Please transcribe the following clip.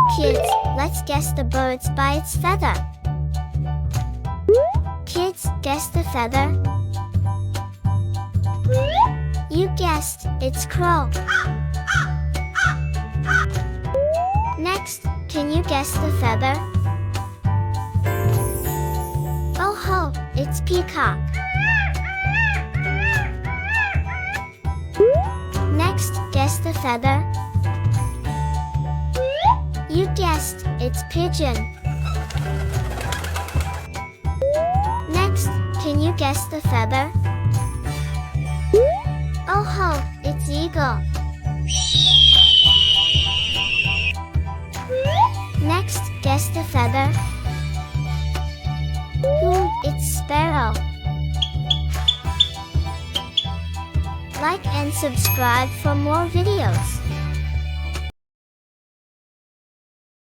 Kids, let's guess the birds by its feather. Kids, guess the feather. You guessed, it's crow. Next, can you guess the feather? Oh ho, it's peacock. Next, guess the feather. You guessed, it's pigeon. Next, can you guess the feather? Oh ho, it's eagle. Next, guess the feather. Ooh, it's sparrow. Like and subscribe for more videos.